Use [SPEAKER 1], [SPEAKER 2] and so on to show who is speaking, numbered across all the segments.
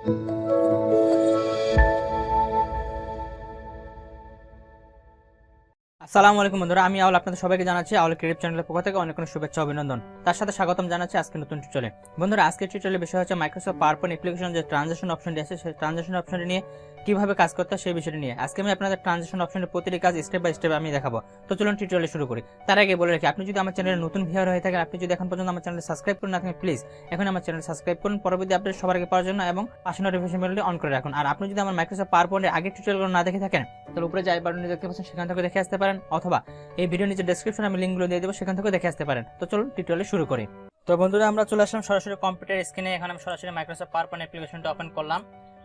[SPEAKER 1] আসসালামু আলাইকুম বন্ধুরা, আমি আওয়াল আপনাদের সবাইকে জানাচ্ছি আওয়াল ক্রিয়েটিভ চ্যানেলের পক্ষ থেকে অনেক অনেক শুভেচ্ছা অভিনন্দন। তার সাথে স্বাগতম জানাচ্ছি আজকে নতুন টিউটোরিয়ালে। বন্ধুরা, আজকের টিউটোরিয়ালের বিষয় হচ্ছে মাইক্রোসফট পাওয়ারপয়েন্ট অ্যাপ্লিকেশন যে ট্রানজিশন অপশনটি আছে সেই ট্রানজিশন অপশনটি নিয়ে কিভাবে কাজ করতে হয় সেই বিষয়টি নিয়ে আজকে আমি আপনাদের ট্রানজিশন অপশনের প্রতিটি কাজ স্টেপ বাই স্টেপ আমি দেখাবো। তো চলুন টিউটোরিয়াল শুরু করি। তার আগে বলে রাখি, আপনি যদি আমার চ্যানেলে নতুন ভিউয়ার হয়ে থাকেন, আপনি যদি এখন পর্যন্ত আমার চ্যানেল সাবস্ক্রাইব করুন না থাকেন, প্লিজ এখন আমার চ্যানেল সাবস্ক্রাইব করুন পরবর্তী আপডেট সবার আগে পাওয়ার জন্য, এবং পাশে নোটিফিকেশন বেলটি অন করে রাখুন। আর আপনি যদি আমার মাইক্রোসফট পাওয়ারপয়েন্টের আগের টিউটোরিয়ালগুলো না দেখে থাকেন তাহলে উপরে যে আই বাটনটি দেখতে পাচ্ছেন সেখান থেকে দেখে আসতে পারেন, অথবা এই ভিডিও নিচে ডেসক্রিপশনে আমি লিঙ্কগুলো দিয়ে দেবো, সেখান থেকে দেখে আসতে পারেন। তো চলুন টিউটোরিয়াল শুরু করি। তো বন্ধুরা, আমরা চলে আসলাম সরাসরি কম্পিউটার স্ক্রিনে। এখন আমি সরাসরি মাইক্রোসফট পাওয়ারপয়েন্ট অ্যাপ্লিকেশনটা ওপেন করলাম।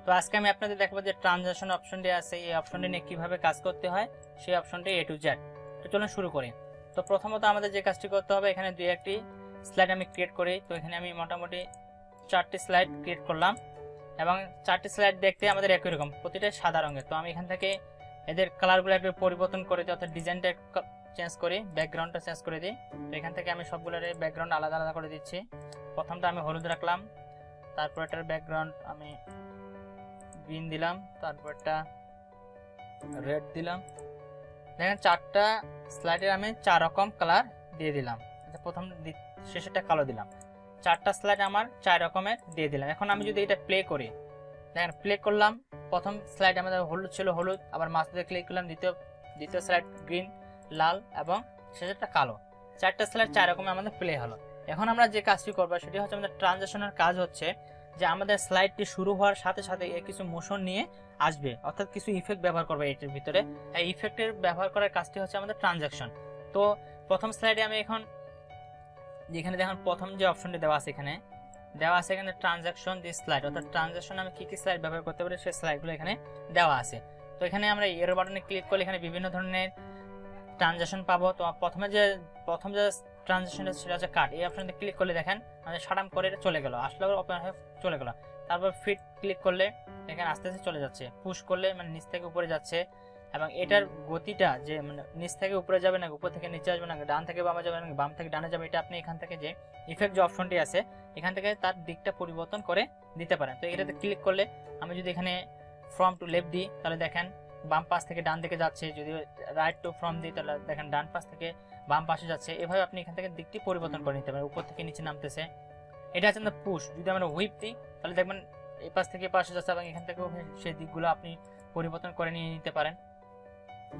[SPEAKER 1] তো আজকে আমি আপনাদের দেখাবো যে ট্রানজিশন অপশনটি আছে, এই অপশনটি নিয়ে কিভাবে কাজ করতে হয় সেই অপশনটি A to Z। তো চলুন শুরু করি। তো প্রথমত আমাদের যে কাজটি করতে হবে, এখানে দুই একটি স্লাইড আমি ক্রিয়েট করি। তো এখানে আমি মোটামুটি 4টি স্লাইড ক্রিয়েট করলাম, এবং 4টি স্লাইড দেখতে আমাদের একই রকম, প্রতিটাই সাদা রঙের। তো আমি এখান থেকে এদের কালারগুলো একটু পরিবর্তন করে দিই, অর্থাৎ ডিজাইনটা চেঞ্জ করি, ব্যাকগ্রাউন্ডটা চেঞ্জ করে দিই। তো এখান থেকে আমি সবগুলোর ব্যাকগ্রাউন্ড আলাদা আলাদা করে দিচ্ছি। প্রথমটা আমি হলুদ রাখলাম, তারপর এটার ব্যাকগ্রাউন্ড আমি গ্রিন দিলাম, তারপর একটা রেড দিলাম। দেখেন 4টা স্লাইডের আমি 4 রকম কালার দিয়ে দিলাম। প্রথম শেষেরটা কালো দিলাম। 4টা স্লাইড আমার 4 রকমের দিয়ে দিলাম। এখন আমি যদি এটা প্লে করি, দেখেন প্লে করলাম, প্রথম স্লাইড আমাদের হলুদ ছিল, হলুদ, আবার মাঝে ক্লিক করলাম, দ্বিতীয় স্লাইড গ্রিন, লাল, এবং শেষেরটা কালো। 4টা স্লাইড 4 রকমের আমাদের প্লে হলো। এখন আমরা যে কাজটি করবো সেটি হচ্ছে, আমাদের ট্রানজিশনের কাজ হচ্ছে যে আমাদের স্লাইডটি শুরু হওয়ার সাথে সাথে কিছু মোশন নিয়ে আসবে, অর্থাৎ কিছু ইফেক্ট ব্যবহার করবে এটার ভিতরে। এই ইফেক্টের ব্যবহার করার কাজটি হচ্ছে আমাদের ট্রানজাকশন। তো প্রথম স্লাইডে আমি এখন যেখানে দেখুন প্রথম যে অপশনটি দেওয়া আছে এখানে ট্রানজাকশন দি স্লাইড, অর্থাৎ ট্রানজাকশন আমি কি কি স্লাইড ব্যবহার করতে পারি সেই স্লাইডগুলো এখানে দেওয়া আছে। তো এখানে আমরা এরো বাটনে ক্লিক করলে এখানে বিভিন্ন ধরনের ট্রানজাকশন পাবো। তো প্রথম যে ট্রানজাকশন সেটা হচ্ছে কাট। এই অপশনতে ক্লিক করলে দেখেন আমাদের শাটাম করে চলে গেল, আসলে ওপেন হয়ে চলে গেল। তারপর ফিট ক্লিক করলে এখানে আস্তে আস্তে চলে যাচ্ছে, পুশ করলে মানে নিচ থেকে উপরে যাচ্ছে, এবং এটার গতিটা যে মানে নিচ থেকে উপরে যাবে না, উপর থেকে নিচে আসবে না, ডান থেকে বামে যাবে না, বাম থেকে ডানে যাবে, এটা আপনি এখান থেকে যে ইফেক্ট যে অপশনটি আছে এখান থেকে তার দিকটা পরিবর্তন করে দিতে পারেন। তো এটাতে ক্লিক করলে আমি যদি এখানে ফ্রম টু লেফট দিই তাহলে দেখেন বাম পাশ থেকে ডান দিকে যাচ্ছে, যদি রাইট টু ফ্রম দিই তাহলে দেখেন ডান পাশ থেকে বাম পাশে যাচ্ছে। এভাবে আপনি এখান থেকে দিকটি পরিবর্তন করে নিতে পারেন, উপর থেকে নিচে নামতেছে। এটা হচ্ছে আমাদের পুশ। যদি আমরা হুইপ দিই তাহলে দেখবেন এই পাশ থেকে পাশে যাচ্ছে, এবং এখান থেকেও সেই দিকগুলো আপনি পরিবর্তন করে নিয়ে নিতে পারেন।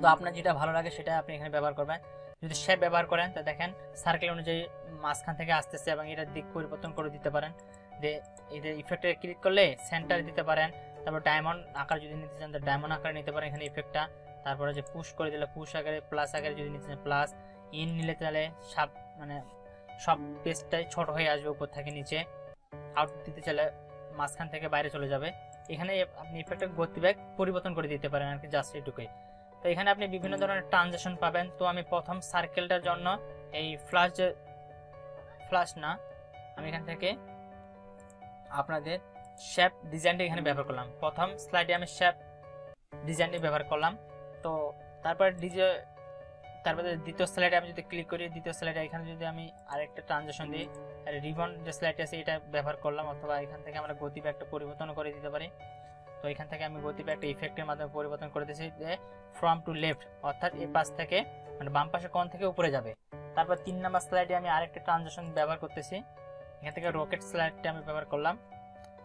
[SPEAKER 1] তো আপনার যেটা ভালো লাগে সেটা আপনি এখানে ব্যবহার করবেন। যদি শেপ ব্যবহার করেন তো দেখেন সার্কেল অনুযায়ী মাঝখান থেকে আসতেছে, এবং এটার দিক পরিবর্তন করে দিতে পারেন। যে এদের ইফেক্টে ক্লিক করলে সেন্টার দিতে পারেন। তারপর ডায়মন্ড আকার যদি নিতে চান তো ডায়মন্ড আকারে নিতে পারেন এখানে ইফেক্টটা। তারপরে যে পুশ করে দিলে পুশ আকারে, প্লাস আকারে যদি নিতে চান প্লাস, ইন নিলে তাহলে মানে সব পেজটাই ছোট হয়ে আসবে উপর থেকে নিচে। আউট দিতে চাইলে মাঝখান থেকে বাইরে চলে যাবে। এখানে আপনি ইফেক্টের গতিবেগ পরিবর্তন করে দিতে পারেন আর কি, জাস্ট এটুকুই। তো এখানে আপনি বিভিন্ন ধরনের ট্রানজিশন পাবেন। তো আমি প্রথম সার্কেলটার জন্য এই ফ্লাশ না, আমি এখান থেকে আপনাদের শেপ ডিজাইনটা এখানে ব্যবহার করলাম। প্রথম স্লাইডে আমি শেপ ডিজাইনটি ব্যবহার করলাম। তো তারপরে দ্বিতীয় স্লাইডে আমি যদি ক্লিক করি, দ্বিতীয় স্লাইডে এখানে যদি আমি আরেকটা ট্রানজিশন দিই, রিবন যে স্লাইড আছে এটা ব্যবহার করলাম, অথবা এখান থেকে আমরা গতিবেগটা পরিবর্তন করে দিতে পারি। তো এখান থেকে আমি গতিবেগটা ইফেক্টের মাধ্যমে পরিবর্তন করে দিয়েছি যে ফ্রম টু লেফট, অর্থাৎ এই পাশ থেকে মানে বাম পাশে কোণ থেকে উপরে যাবে। তারপর 3 নাম্বার স্লাইডে আমি আরেকটা ট্রানজিশন ব্যবহার করতেছি, এখান থেকে রকেট স্লাইডটা আমি ব্যবহার করলাম,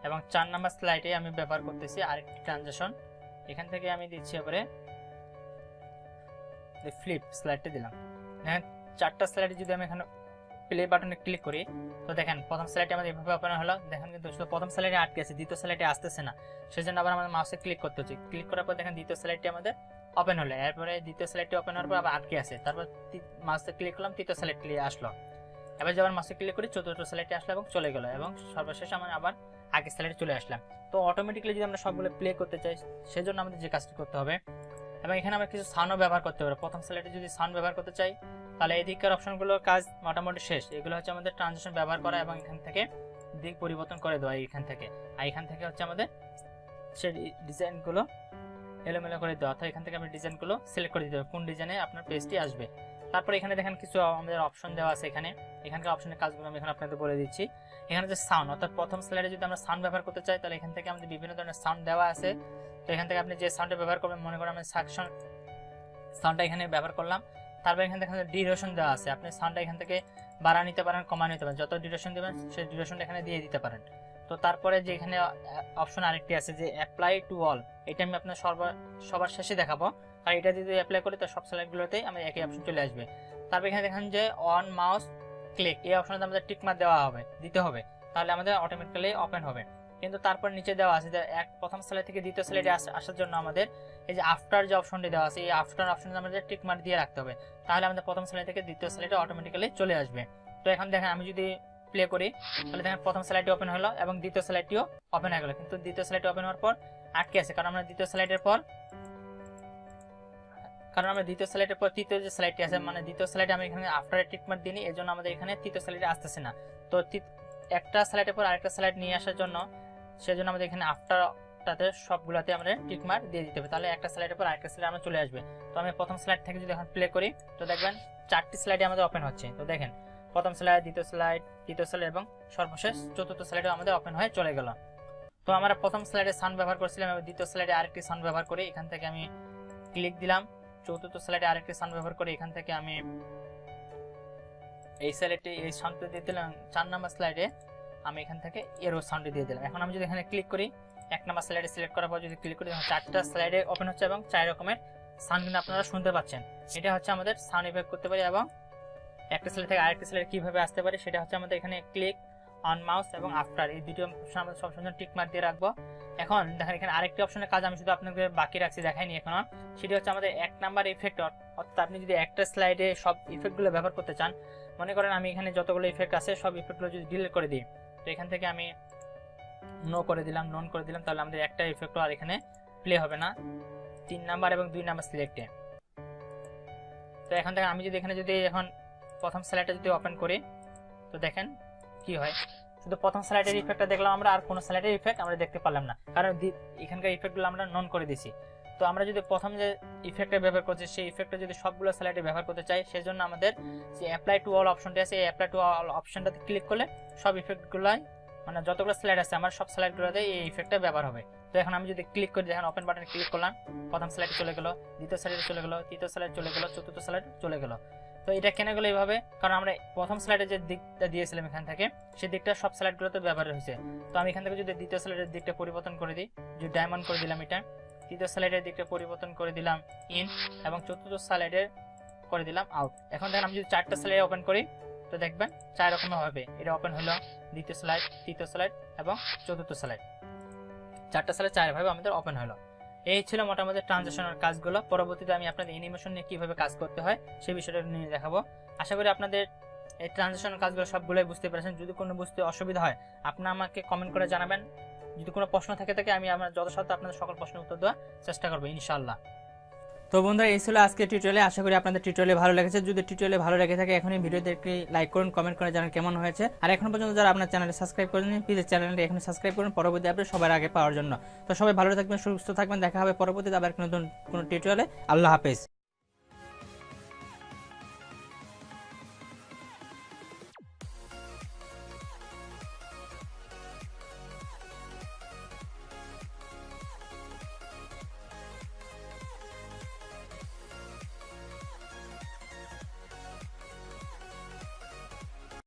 [SPEAKER 1] এবং 4 নাম্বার স্লাইডে আমি ব্যবহার করতেছি আরেকটি ট্রানজিশন, এখান থেকে আমি দিচ্ছি এবারে ফ্লিপ স্লাইডটা দিলাম। দেখেন 4টা স্লাইডে যদি আমি এখানে প্লে বাটনে ক্লিক করি তো দেখেন প্রথম স্লাইডে আমাদের এভাবে ওপেন হলো। দেখেন কিন্তু শুধু প্রথম স্লাইডে আটকে আছে, দ্বিতীয় স্লাইডে আসতেছে না, সেজন্য আবার আমাদের মাউসে ক্লিক করতে হচ্ছে। ক্লিক করার পর দেখেন দ্বিতীয় স্লাইডটি আমাদের ওপেন হলো, এরপরে দ্বিতীয় স্লাইডটি ওপেন হওয়ার পর আবার আটকে আছে, তারপর মাউসে ক্লিক করলাম, তৃতীয় স্লাইডটি আসলো। এবার যখন মাউসে ক্লিক করি চতুর্থ স্লাইডটি আসলো এবং চলে গেল, এবং সর্বশেষ আমরা আবার আগের স্লাইডে চলে আসলাম। তো অটোমেটিক্যালি যদি আমরা সবগুলো প্লে করতে চাই সেজন্য আমাদের যে কাজটি করতে হবে, এবং এখানে আমরা কিছু সাউন্ডও ব্যবহার করতে পারি। প্রথম স্লাইডে যদি সাউন্ড ব্যবহার করতে চাই তাহলে এই দিকের অপশনগুলোর কাজ মোটামুটি শেষ। এগুলো হচ্ছে আমাদের ট্রানজিশন ব্যবহার করা, এবং এখান থেকে দিক পরিবর্তন করে দেওয়া এখান থেকে, আর এখান থেকে হচ্ছে আমাদের সেই ডিজাইনগুলো এলোমেলো করে দেওয়া, অর্থাৎ এখান থেকে আমি ডিজাইনগুলো সিলেক্ট করে দিতে হবে কোন ডিজাইনে আপনার পেজটি আসবে। তারপরে এখানে দেখেন কিছু আমাদের অপশন দেওয়া আছে, এখানে এখানকার অপশনের কাজগুলো আমি এখন আপনাদের বলে দিচ্ছি। এখানে যে সাউন্ড, অর্থাৎ প্রথম স্লাইডে যদি আমরা সাউন্ড ব্যবহার করতে চাই তাহলে এখান থেকে আমাদের বিভিন্ন ধরনের সাউন্ড দেওয়া আছে। তো এখান থেকে আপনি যে সাউন্ডটা ব্যবহার করবেন, মনে করেন আমি সাকশন সাউন্ডটা এখানে ব্যবহার করলাম। তারপর এখান থেকে ডিউরেশন দেওয়া আছে, আপনি সাউন্ডটা এখান থেকে বাড়া নিতে পারেন, কমা নিতে পারেন, যত ডিউরেশন দেবেন সেই ডিউরেশনটা এখানে দিয়ে দিতে পারেন। তো তারপরে যে এখানে অপশন আরেকটি আছে যে অ্যাপ্লাই টু অল, এটা আমি আপনার সবার শেষে দেখাবো। আর এটা যদি অ্যাপ্লাই করি তো সব স্লাইডগুলোতেই আমি একই অপশন চলে আসবে। তারপর এখানে দেখেন যে অন মাউস ক্লিক, এই অপশনটা আমাদের টিক মার্ক দিতে হবে, তাহলে আমাদের অটোমেটিক্যালি ওপেন হবে। কিন্তু তারপর নিচে দেওয়া আছে যে প্রথম স্লাইড থেকে দ্বিতীয় স্লাইডে আসার জন্য আমাদের এই যে আফটার যে অপশনটি দেওয়া আছে, এই আফটার অপশনটা আমাদের টিক মার্ক দিয়ে রাখতে হবে, তাহলে আমাদের প্রথম স্লাইড থেকে দ্বিতীয় স্লাইডে অটোমেটিক্যালি চলে আসবে। তো এখন দেখেন আমি যদি প্লে করি তাহলে দেখেন প্রথম স্লাইডটি ওপেন হলো এবং দ্বিতীয় স্লাইডটিও ওপেন হয়ে গেল। কিন্তু দ্বিতীয় স্লাইডটি ওপেন হওয়ার পর আটকে আছে, কারণ আমরা দ্বিতীয় স্লাইডের পর তৃতীয় যে স্লাইডটি আছে, মানে দ্বিতীয় স্লাইডে আমি এখানে আফটার টিক মার্ক দিইনি, এর জন্য আমাদের এখানে তৃতীয় স্লাইডে আসতেছে না। তো একটা স্লাইডের পর আরেকটা স্লাইড নিয়ে আসার জন্য সেজন্য আমাদের এখানে আফটারটাতে সবগুলোতে আমাদের টিক মার্ক দিয়ে দিতে হবে, তাহলে একটা স্লাইডের পর আরেকটা স্লাইড আমরা চলে আসবে। তো আমি প্রথম স্লাইড থেকে যদি এখন প্লে করি তো দেখবেন 4টি স্লাইডে আমাদের ওপেন হচ্ছে। তো দেখেন প্রথম স্লাইড, দ্বিতীয় স্লাইড, তৃতীয় স্লাইড এবং সর্বশেষ চতুর্থ স্লাইডে আমাদের ওপেন হয়ে চলে গেল। তো আমরা প্রথম স্লাইডে সাউন্ড ব্যবহার করছিলাম এবং দ্বিতীয় স্লাইডে আরেকটি সাউন্ড ব্যবহার করি, এখান থেকে আমি ক্লিক দিলাম। চতুর্থ স্লাইডে আরেকটি সাউন্ড ব্যবহার করে এখান থেকে আমি এই স্লাইডে এই সাউন্ডটা দিয়ে দিলাম। 4 নম্বর স্লাইডে আমি এখান থেকে এরো সাউন্ড দিয়ে দিলাম। এখন আমি যদি এখানে ক্লিক করি, 1 নম্বর স্লাইডে সিলেক্ট করার পর যদি ক্লিক করি, 4টা স্লাইডে ওপেন হচ্ছে এবং 4 রকমের সাউন্ড কিন্তু আপনারা শুনতে পাচ্ছেন। এটা হচ্ছে আমাদের সাউন্ড ইফেক্ট করতে পারি এবং একটা স্লাইড থেকে আরেকটা স্লাইডে কিভাবে আসতে পারে সেটা হচ্ছে আমাদের এখানে ক্লিক, অন মাউস এবং আফটার, এই দুটো অপশন আমরা সবসময় টিক মার্ক দিয়ে রাখবো। এখন দেখেন এখানে আরেকটি অপশনের কাজ আমি শুধু আপনাদের বাকি রাখছি, দেখাইনি এখনো। সেটি হচ্ছে আমাদের 1 নাম্বার ইফেক্ট, অর্থাৎ আপনি যদি একটা স্লাইডে সব ইফেক্টগুলো ব্যবহার করতে চান, মনে করেন আমি এখানে যতগুলো ইফেক্ট আছে সব ইফেক্টগুলো যদি ডিলিট করে দিই, তো এখান থেকে আমি নন করে দিলাম, তাহলে আমাদের একটা ইফেক্টও আর এখানে প্লে হবে না 3 নাম্বার এবং 2 নাম্বার সিলেক্টে। তো এখান থেকে আমি যদি এখানে যদি এখন প্রথম স্লাইডটা যদি ওপেন করি তো দেখেন কি হয়, শুধু প্রথম স্লাইডের ইফেক্টটা দেখলাম আমরা, আর কোনো স্লাইডের ইফেক্ট আমরা দেখতে পারলাম না, কারণ এখানকার ইফেক্টগুলো আমরা নন করে দিয়েছি। তো আমরা যদি প্রথম যে ইফেক্টটা ব্যবহার করছি সেই ইফেক্টটা যদি সবগুলো স্লাইডে ব্যবহার করতে চাই, সেজন্য আমাদের যে অ্যাপ্লাই টু অল অপশনটি আছে, এই অ্যাপ্লাই টু অল অপশনটাতে ক্লিক করলে সব ইফেক্টগুলোই, মানে যতগুলো স্লাইড আছে আমার সব স্লাইডগুলোতে এই ইফেক্টটা ব্যবহার হবে। তো এখন আমি যদি ক্লিক করি, দেখেন ওপেন বাটনে ক্লিক করলাম, প্রথম স্লাইডে চলে গেল, দ্বিতীয় স্লাইডে চলে গেল, তৃতীয় স্লাইড চলে গেল, চতুর্থ স্লাইড চলে গেল। তো এটা কেন গেল এইভাবে, কারণ আমরা প্রথম স্লাইডে যে দিকটা দিয়েছিলাম এখান থেকে, সেই দিকটা সব স্লাইডগুলোতে ব্যবহার হয়েছে। তো আমি এখান থেকে যদি দ্বিতীয় স্লাইডের দিকটা পরিবর্তন করে দিই, যে ডায়মন্ড করে দিলাম এটা, তৃতীয় স্লাইডের দিকটা পরিবর্তন করে দিলাম ইন, এবং চতুর্থ স্লাইডের করে দিলাম আউট। এখন দেখেন আমি যদি 4টা স্লাইড ওপেন করি তো দেখবেন 4 রকমের হবে, এটা ওপেন হলো দ্বিতীয় স্লাইড, তৃতীয় স্লাইড এবং চতুর্থ স্লাইড, 4টা স্লাইড 4 ভাবে আমাদের ওপেন হলো। এই ছিল মোটামুটি ট্রানজিশনের কাজগুলো। পরবর্তীতে আমি আপনাদের অ্যানিমেশন নিয়ে কিভাবে কাজ করতে হয় সেই বিষয়টা নিয়ে দেখাবো। আশা করি আপনাদের এই ট্রানজিশনের কাজগুলো সবগুলোই বুঝতে পেরেছেন। যদি কোনো বুঝতে অসুবিধা হয় আপনারা আমাকে কমেন্ট করে জানাবেন। যদি কোনো প্রশ্ন থাকে আমি আমার যথাসাধ্য আপনাদের সকল প্রশ্নের উত্তর দেওয়ার চেষ্টা করবো ইনশাআল্লাহ। তো বন্ধুরা এই ছিল আজকে টিউটোরিয়ালে। আশা করি আপনাদের টিউটোরিয়াল ভালো লেগেছে। যদি টিউটোরিয়াল ভালো লেগে থাকে এখনই ভিডিওতে একটি লাইক করুন, কমেন্ট করে জানান কেমন হয়েছে। আর এখন পর্যন্ত যারা আপনার চ্যানেলে সাবস্ক্রাইব করেননি প্লিজ চ্যানেলটি এখন সাবস্ক্রাইব করুন পরবর্তী আপডেট সবার আগে পাওয়ার জন্য। তো সবাই ভালো থাকবেন, সুস্থ থাকবেন, দেখা হবে পরবর্তীতে আবার নতুন কোনো টিউটোরিয়ালে। আল্লাহ হাফেজ।